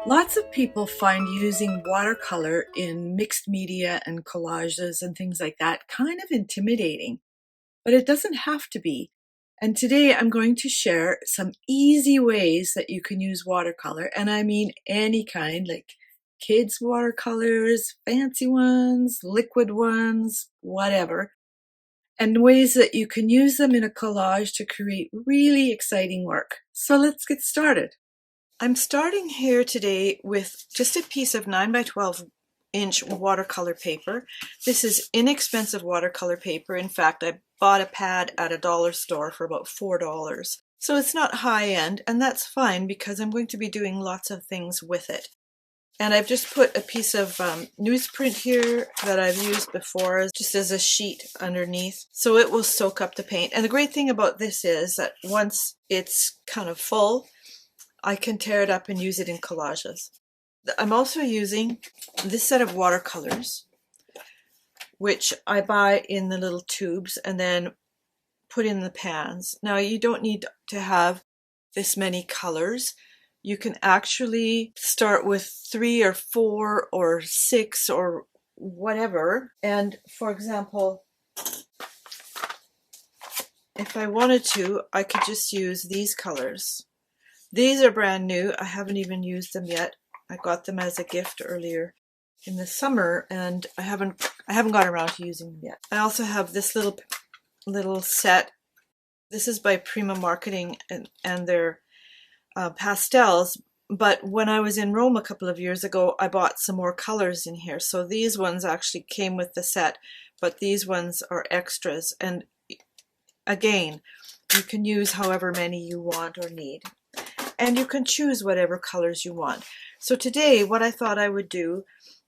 Lots of people find using watercolor in mixed media and collages and things like that kind of intimidating, but it doesn't have to be. And today I'm going to share some easy ways that you can use watercolor, and I mean any kind, like kids' watercolors, fancy ones, liquid ones, whatever, and ways that you can use them in a collage to create really exciting work. So let's get started. I'm starting here today with just a piece of 9 by 12-inch watercolor paper. This is inexpensive watercolor paper. In fact, I bought a pad at a dollar store for about $4. So it's not high end, and that's fine because I'm going to be doing lots of things with it. And I've just put a piece of newsprint here that I've used before just as a sheet underneath, so it will soak up the paint. And the great thing about this is that once it's kind of full, I can tear it up and use it in collages. I'm also using this set of watercolors, which I buy in the little tubes and then put in the pans. Now, you don't need to have this many colors. You can actually start with 3 or 4 or 6 or whatever. And for example, if I wanted to, I could just use these colors. These are brand new. I haven't even used them yet. I got them as a gift earlier in the summer, and I haven't got around to using them yet. I also have this little set. This is by Prima Marketing, and they're pastels. But when I was in Rome a couple of years ago, I bought some more colors in here. So these ones actually came with the set, but these ones are extras. And again, you can use however many you want or need. And you can choose whatever colors you want. So today, what I thought I would do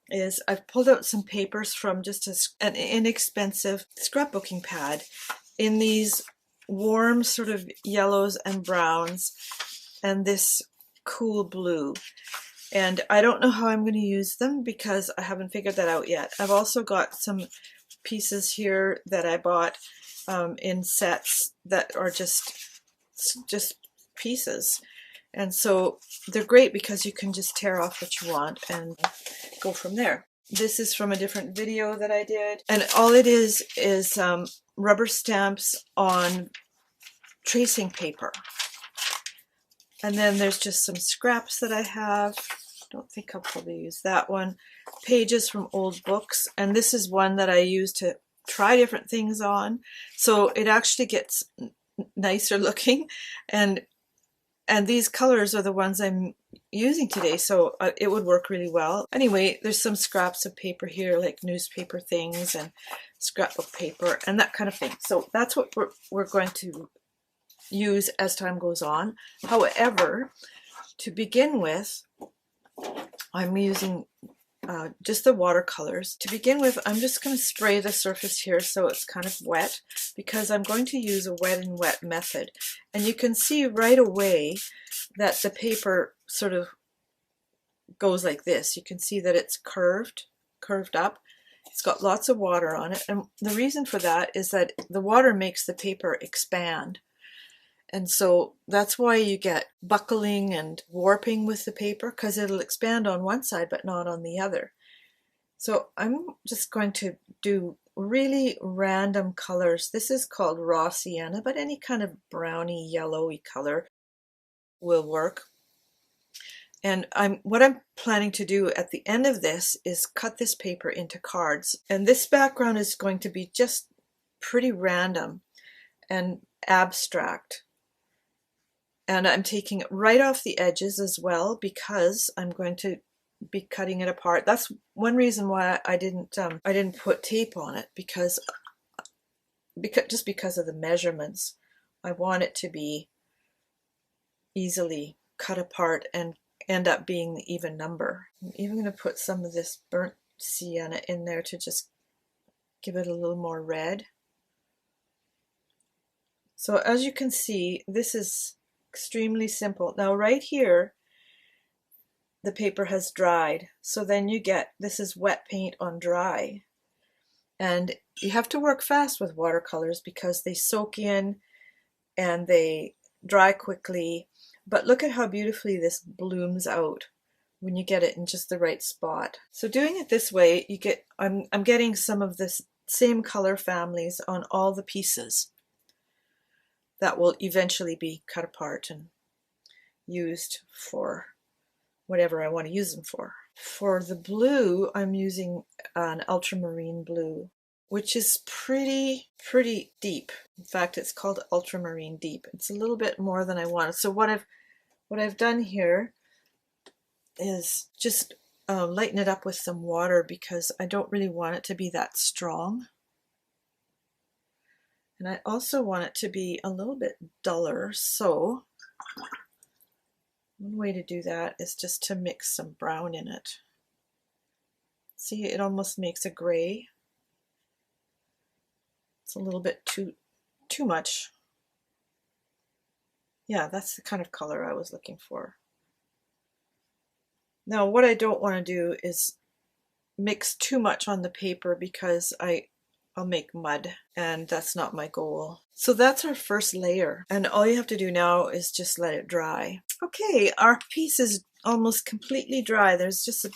is I've pulled out some papers from just an inexpensive scrapbooking pad in these warm sort of yellows and browns and this cool blue. And I don't know how I'm going to use them because I haven't figured that out yet. I've also got some pieces here that I bought in sets that are just pieces. And so they're great because you can just tear off what you want and go from there. This is from a different video that I did. And all it is rubber stamps on tracing paper. And then there's just some scraps that I have. Don't think I'll probably use that one. Pages from old books. And this is one that I use to try different things on. So it actually gets nicer looking. And these colors are the ones I'm using today, so it would work really well. Anyway, there's some scraps of paper here, like newspaper things and scrapbook paper and that kind of thing. So that's what we're going to use as time goes on. However, to begin with, I'm using just the watercolors. To begin with, I'm just going to spray the surface here so it's kind of wet because I'm going to use a wet and wet method. And you can see right away that the paper sort of goes like this. You can see that it's curved up. It's got lots of water on it. And the reason for that is that the water makes the paper expand. And so that's why you get buckling and warping with the paper, because it'll expand on one side but not on the other. So I'm just going to do really random colors. This is called raw sienna, but any kind of browny, yellowy color will work. And what I'm planning to do at the end of this is cut this paper into cards. And this background is going to be just pretty random and abstract. And I'm taking it right off the edges as well because I'm going to be cutting it apart. That's one reason why I didn't put tape on it, because just because of the measurements. I want it to be easily cut apart and end up being the even number. I'm even going to put some of this burnt sienna in there to just give it a little more red. So as you can see, this is extremely simple. Now right here, the paper has dried. So then you get, this is wet paint on dry. And you have to work fast with watercolors because they soak in and they dry quickly. But look at how beautifully this blooms out when you get it in just the right spot. So doing it this way, you get, I'm getting some of this same color families on all the pieces that will eventually be cut apart and used for whatever I want to use them for. For the blue, I'm using an ultramarine blue, which is pretty deep. In fact, it's called ultramarine deep. It's a little bit more than I wanted. So what I've done here is just lighten it up with some water because I don't really want it to be that strong. And I also want it to be a little bit duller, so one way to do that is just to mix some brown in it. See, it almost makes a gray. It's a little bit too much. Yeah, that's the kind of color I was looking for. Now, what I don't want to do is mix too much on the paper because I'll make mud, and that's not my goal. So that's our first layer, and all you have to do now is just let it dry. Okay, our piece is almost completely dry. There's just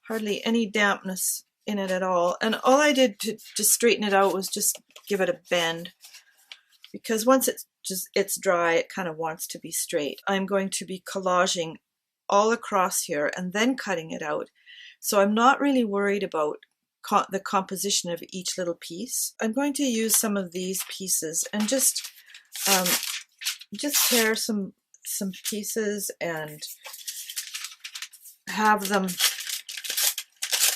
hardly any dampness in it at all, and all I did to just straighten it out was just give it a bend, because once it's dry, it kind of wants to be straight. I'm going to be collaging all across here and then cutting it out, so I'm not really worried about the composition of each little piece. I'm going to use some of these pieces and just tear some pieces and have them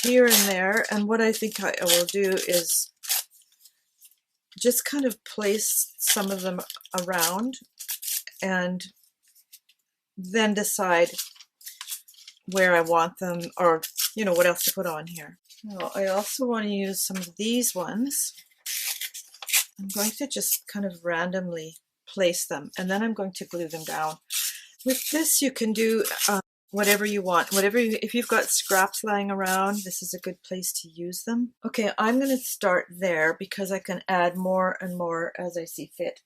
here and there. And what I think I will do is just kind of place some of them around and then decide where I want them, or you know, what else to put on here. Now, I also want to use some of these ones. I'm going to just kind of randomly place them, and then I'm going to glue them down. With this, you can do whatever you want. If you've got scraps lying around, this is a good place to use them. Okay, I'm going to start there because I can add more and more as I see fit.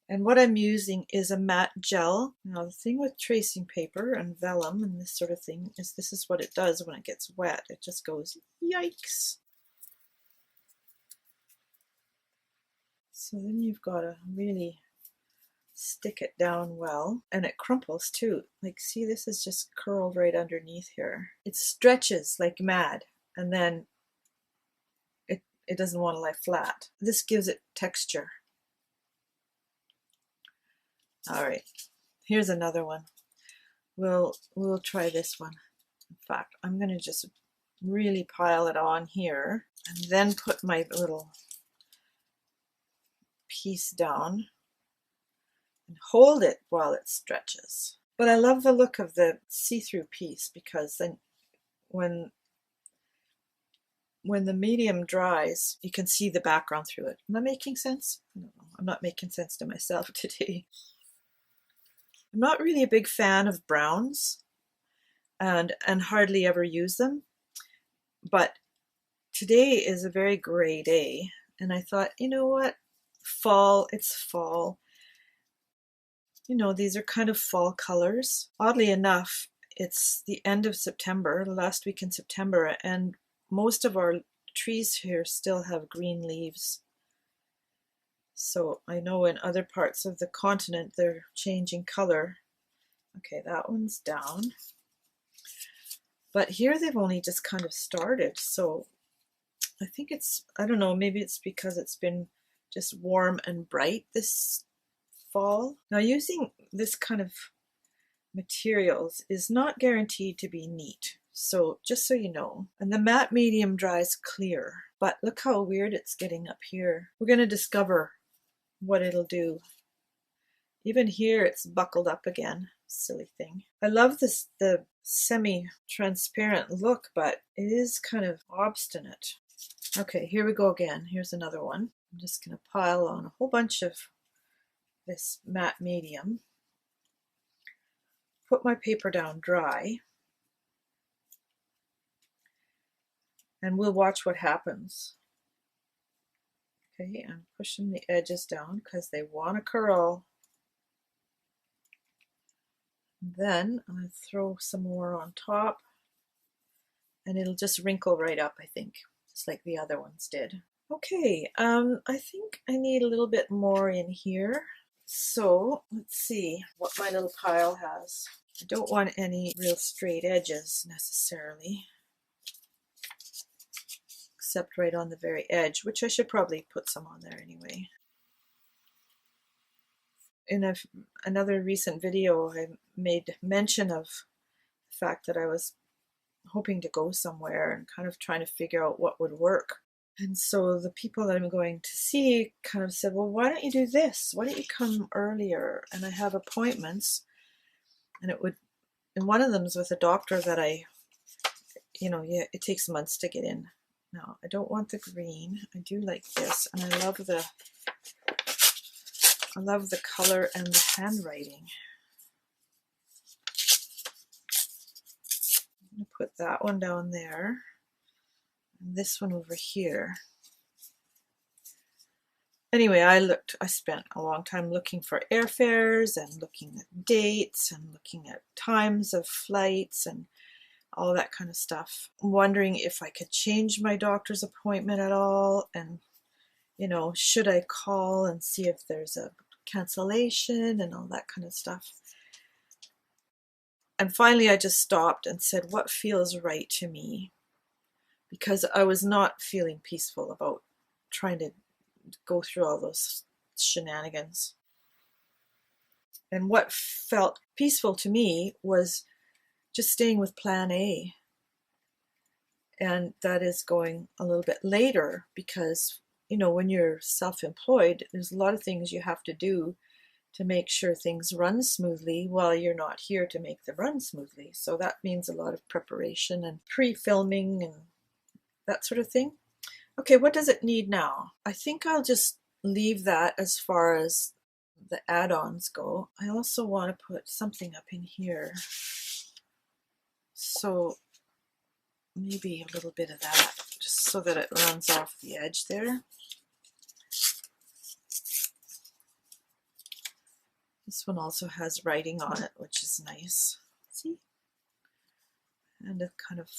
And what I'm using is a matte gel. Now the thing with tracing paper and vellum and this sort of thing is this is what it does when it gets wet. It just goes, yikes. So then you've got to really stick it down well, and it crumples too. Like, see, this is just curled right underneath here. It stretches like mad, and then it doesn't want to lie flat. This gives it texture. All right, here's another one. We'll try this one. In fact, I'm going to just really pile it on here and then put my little piece down and hold it while it stretches. But I love the look of the see-through piece because then when the medium dries, you can see the background through it. Am I making sense? I don't know. I'm not making sense to myself today. I'm not really a big fan of browns and hardly ever use them, but today is a very gray day, and I thought, you know what, fall, it's fall. You know, these are kind of fall colors. Oddly enough, it's the end of September, the last week in September, and most of our trees here still have green leaves. So I know in other parts of the continent they're changing color. Okay, that one's down. But here they've only just kind of started, so I think it's, I don't know, maybe it's because it's been just warm and bright this fall. Now, using this kind of materials is not guaranteed to be neat, so just so you know. And the matte medium dries clear, but look how weird it's getting up here. We're going to discover what it'll do. Even here it's buckled up again. Silly thing. I love this, the semi-transparent look, but it is kind of obstinate. Okay, here we go again. Here's another one. I'm just going to pile on a whole bunch of this matte medium. Put my paper down dry, and we'll watch what happens. Okay, I'm pushing the edges down because they want to curl. Then I throw some more on top, and it'll just wrinkle right up, I think, just like the other ones did. Okay, I think I need a little bit more in here. So let's see what my little pile has. I don't want any real straight edges necessarily, except right on the very edge, which I should probably put some on there anyway. In another recent video, I made mention of the fact that I was hoping to go somewhere and kind of trying to figure out what would work. And so the people that I'm going to see kind of said, well, why don't you do this? Why don't you come earlier? And I have appointments, and one of them is with a doctor that yeah, it takes months to get in. Now, I don't want the green. I do like this, and I love the color and the handwriting. I'm going to put that one down there, and this one over here. Anyway, I spent a long time looking for airfares and looking at dates and looking at times of flights and all that kind of stuff. Wondering if I could change my doctor's appointment at all, and should I call and see if there's a cancellation and all that kind of stuff. And finally I just stopped and said, what feels right to me? Because I was not feeling peaceful about trying to go through all those shenanigans. And what felt peaceful to me was just staying with plan A. And that is going a little bit later because, when you're self-employed, there's a lot of things you have to do to make sure things run smoothly while you're not here to make them run smoothly. So that means a lot of preparation and pre-filming and that sort of thing. Okay, what does it need now? I think I'll just leave that as far as the add-ons go. I also want to put something up in here. So maybe a little bit of that, just so that it runs off the edge there. This one also has writing on it, which is nice. See? And a kind of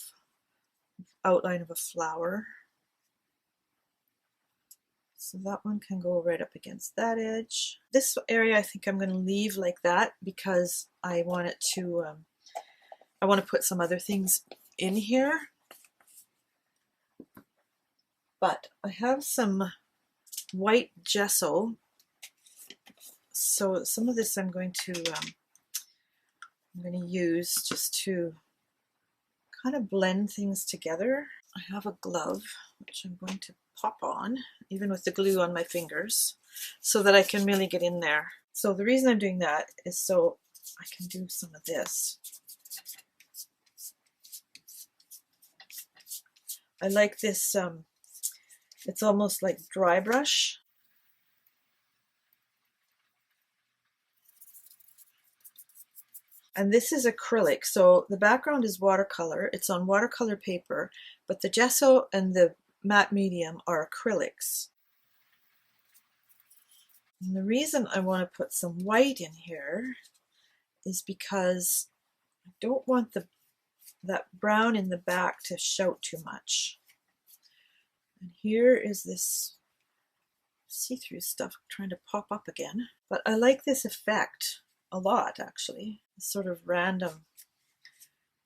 outline of a flower. So that one can go right up against that edge. This area I think I'm going to leave like that because I want it to, I want to put some other things in here. But I have some white gesso. So some of this I'm going to use just to kind of blend things together. I have a glove which I'm going to pop on, even with the glue on my fingers, so that I can really get in there. So the reason I'm doing that is so I can do some of this. I like this, it's almost like dry brush. And this is acrylic, so the background is watercolor. It's on watercolor paper, but the gesso and the matte medium are acrylics. And the reason I want to put some white in here is because I don't want that brown in the back to shout too much. And here is this see-through stuff trying to pop up again. But I like this effect a lot, actually. This sort of random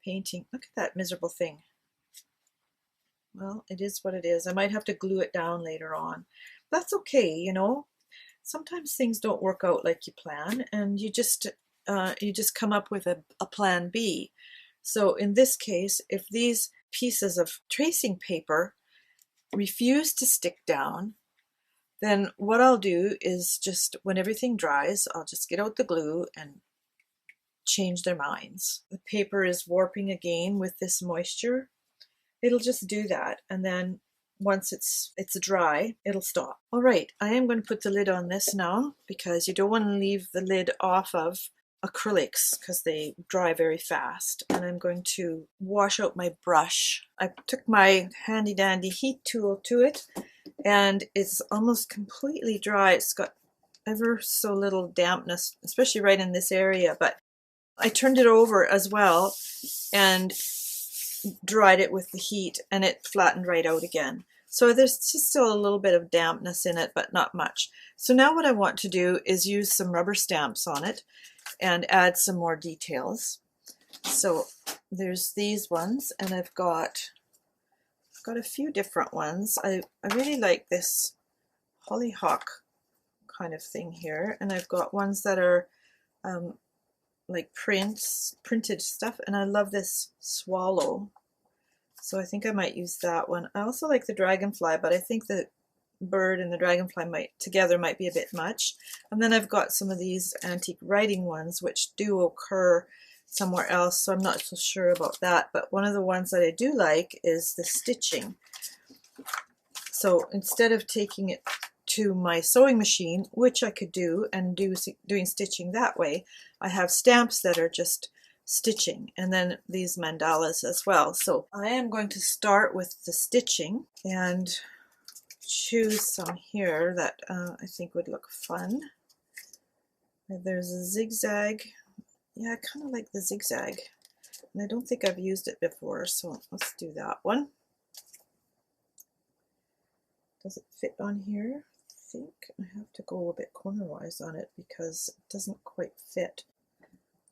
painting. Look at that miserable thing. Well, it is what it is. I might have to glue it down later on. That's okay, Sometimes things don't work out like you plan, and you just come up with a plan B. So in this case, if these pieces of tracing paper refuse to stick down, then what I'll do is just, when everything dries, I'll just get out the glue and change their minds. The paper is warping again with this moisture. It'll just do that, and then once it's dry, it'll stop. All right, I am going to put the lid on this now because you don't want to leave the lid off of acrylics because they dry very fast. And I'm going to wash out my brush. I took my handy dandy heat tool to it, and it's almost completely dry. It's got ever so little dampness, especially right in this area, but I turned it over as well and dried it with the heat, and it flattened right out again. So there's just still a little bit of dampness in it, but not much. So now what I want to do is use some rubber stamps on it and add some more details. So there's these ones, and I've got a few different ones. I really like this hollyhock kind of thing here, and I've got ones that are like printed stuff, and I love this swallow, so I think I might use that one. I also like the dragonfly, but I think the bird and the dragonfly together might be a bit much. And then I've got some of these antique writing ones which do occur somewhere else, so I'm not so sure about that, but one of the ones that I do like is the stitching. So instead of taking it to my sewing machine, which I could do and doing stitching that way, I have stamps that are just stitching, and then these mandalas as well. So I am going to start with the stitching and choose some here that I think would look fun. There's a zigzag. Yeah, I kind of like the zigzag, and I don't think I've used it before, so let's do that one. Does it fit on here? I think I have to go a bit cornerwise on it because it doesn't quite fit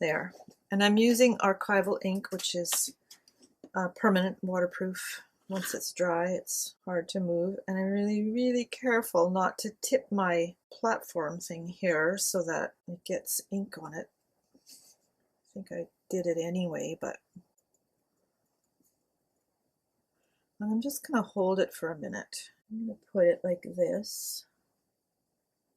there. And I'm using archival ink, which is permanent waterproof. Once it's dry, it's hard to move, and I'm really careful not to tip my platform thing here so that it gets ink on it. I think I did it anyway, but I'm just going to hold it for a minute. I'm going to put it like this,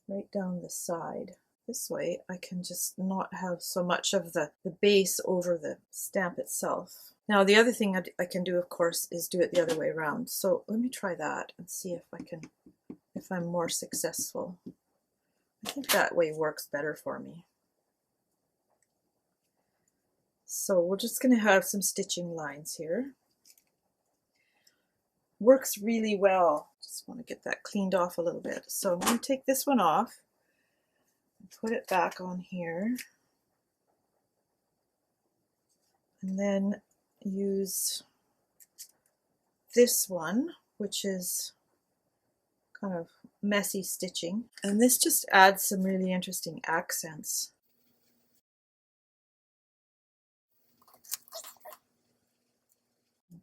right down the side. This way I can just not have so much of the base over the stamp itself. Now the other thing I can do, of course, is do it the other way around. So let me try that and see if I'm more successful. I think that way works better for me. So we're just going to have some stitching lines here. Works really well. Just want to get that cleaned off a little bit. So I'm going to take this one off and put it back on here, and then use this one, which is kind of messy stitching, and this just adds some really interesting accents.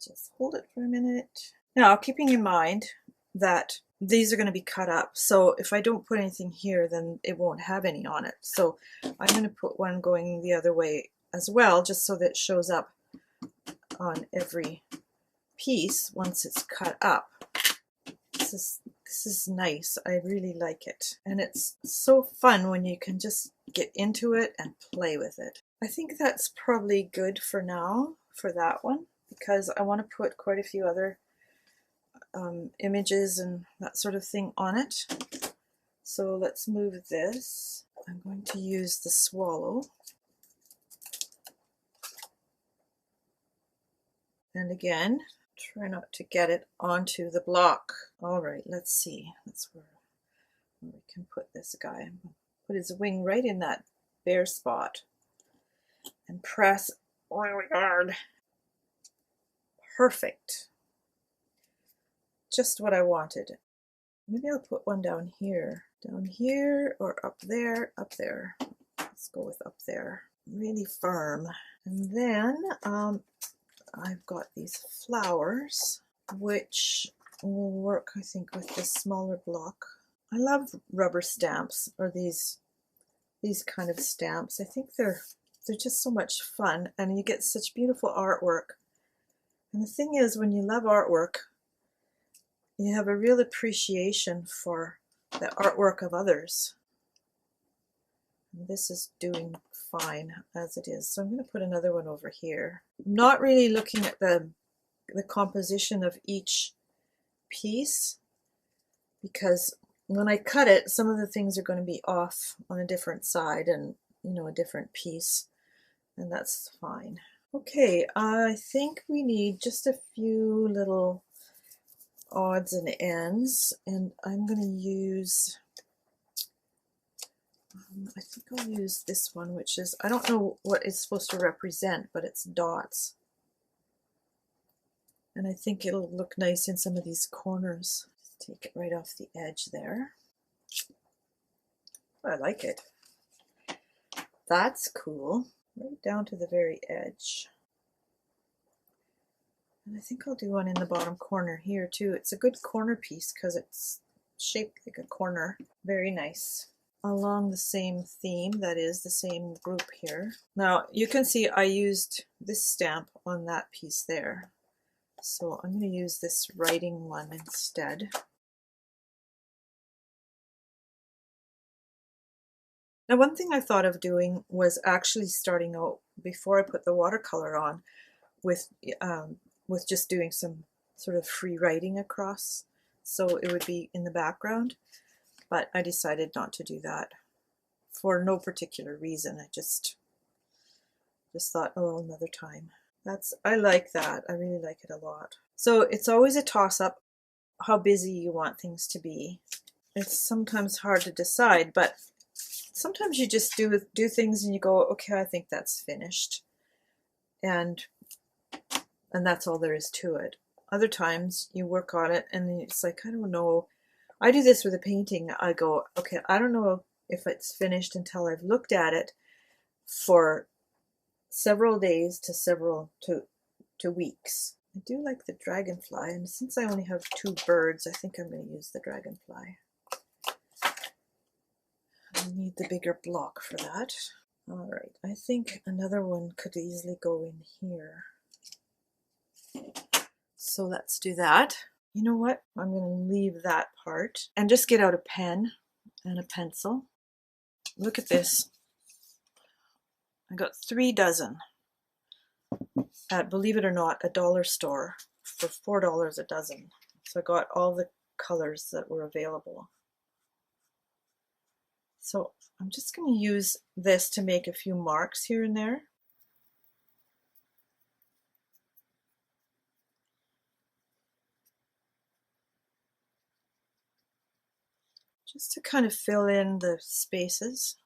Just hold it for a minute. Now, keeping in mind that these are going to be cut up, so if I don't put anything here, then it won't have any on it. So I'm going to put one going the other way as well, just so that it shows up on every piece once it's cut up. This is nice. I really like it, and it's so fun when you can just get into it and play with it. I think that's probably good for now for that one, because I want to put quite a few other images and that sort of thing on it. So let's move this. I'm going to use the swallow. And again, try not to get it onto the block. All right, let's see. That's where we can put this guy. Put his wing right in that bare spot and press really hard. Perfect. Just what I wanted. Maybe I'll put one down here or up there, Let's go with up there. Really firm. And then I've got these flowers, which will work, I think, with this smaller block. I love rubber stamps, or these kind of stamps. I think they're just so much fun, and you get such beautiful artwork. And the thing is, when you love artwork, you have a real appreciation for the artwork of others. And this is doing fine as it is. So I'm going to put another one over here. I'm not really looking at the composition of each piece, because when I cut it, some of the things are going to be off on a different side and, a different piece, and that's fine. Okay, I think we need just a few little odds and ends, and I'm going to use I think I'll use this one, which is, I don't know what it's supposed to represent, but it's dots. And I think it'll look nice in some of these corners. Just take it right off the edge there. I like it. That's cool. Right down to the very edge. And I think I'll do one in the bottom corner here too. It's a good corner piece because it's shaped like a corner. Very nice. Along the same theme, that is the same group here. Now you can see I used this stamp on that piece there. So I'm going to use this writing one instead. Now one thing I thought of doing was actually starting out, before I put the watercolor on, with just doing some sort of free writing across, so it would be in the background, but I decided not to do that for no particular reason. I just thought, oh, another time. I like that. I really like it a lot. So it's always a toss-up how busy you want things to be. It's sometimes hard to decide, but sometimes you just do things and you go, okay, I think that's finished. And that's all there is to it. Other times you work on it and it's like, I don't know. I do this with a painting. I go, okay, I don't know if it's finished until I've looked at it for several days to weeks. I do like the dragonfly, and since I only have 2 birds, I think I'm going to use the dragonfly. I need the bigger block for that. All right, I think another one could easily go in here. So let's do that. You know what? I'm going to leave that part and just get out a pen and a pencil. Look at this. I got 3 dozen at, believe it or not, a dollar store for $4 a dozen. So I got all the colors that were available. So I'm just going to use this to make a few marks here and there. Just to kind of fill in the spaces.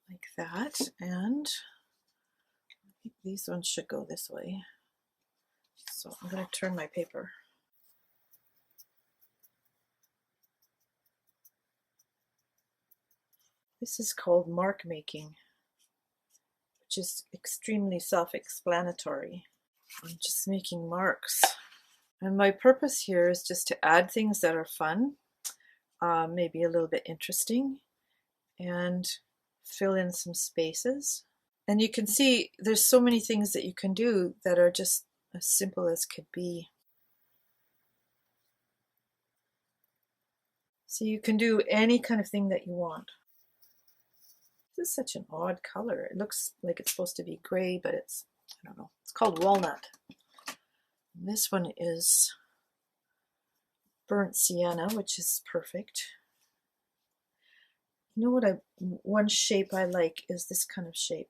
Like that, and I think these ones should go this way. So I'm going to turn my paper. This is called mark making, which is extremely self-explanatory. I'm just making marks. And my purpose here is just to add things that are fun, maybe a little bit interesting, and fill in some spaces. And you can see there's so many things that you can do that are just as simple as could be. So you can do any kind of thing that you want. This is such an odd color. It looks like it's supposed to be gray, but it's, I don't know, it's called walnut. And this one is burnt sienna, which is perfect. You know what, one shape I like is this kind of shape.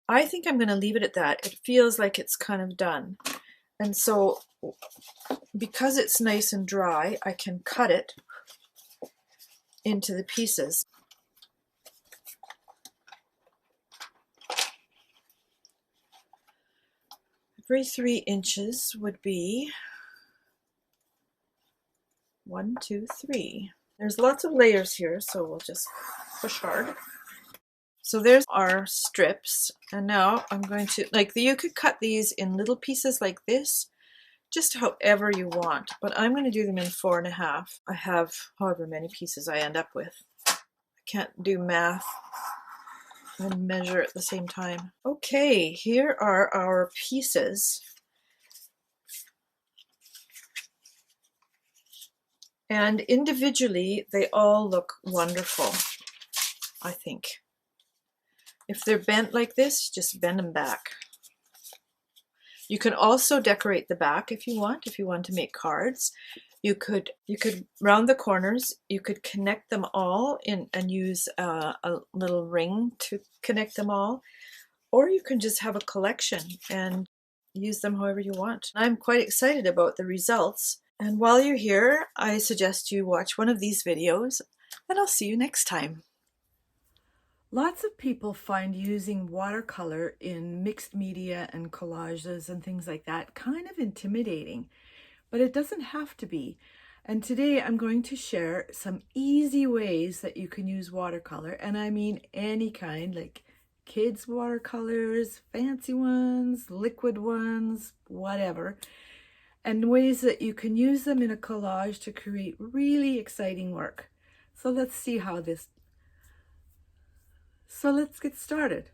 I think I'm going to leave it at that. It feels like it's kind of done. And so because it's nice and dry, I can cut it into the pieces. Every 3 inches would be 1, 2, 3. There's lots of layers here, so we'll just push hard. So there's our strips, and now I'm going to, you could cut these in little pieces like this, just however you want, but I'm going to do them in 4.5. I have however many pieces I end up with. I can't do math and measure at the same time. Okay, here are our pieces. And individually, they all look wonderful, I think. If they're bent like this, just bend them back. You can also decorate the back if you want to make cards. You could round the corners, you could connect them all in and use a little ring to connect them all, or you can just have a collection and use them however you want. I'm quite excited about the results, and while you're here, I suggest you watch one of these videos, and I'll see you next time. Lots of people find using watercolor in mixed media and collages and things like that kind of intimidating, but it doesn't have to be. And today I'm going to share some easy ways that you can use watercolor, and I mean any kind, like kids watercolors, fancy ones, liquid ones, whatever, and ways that you can use them in a collage to create really exciting work. So let's get started.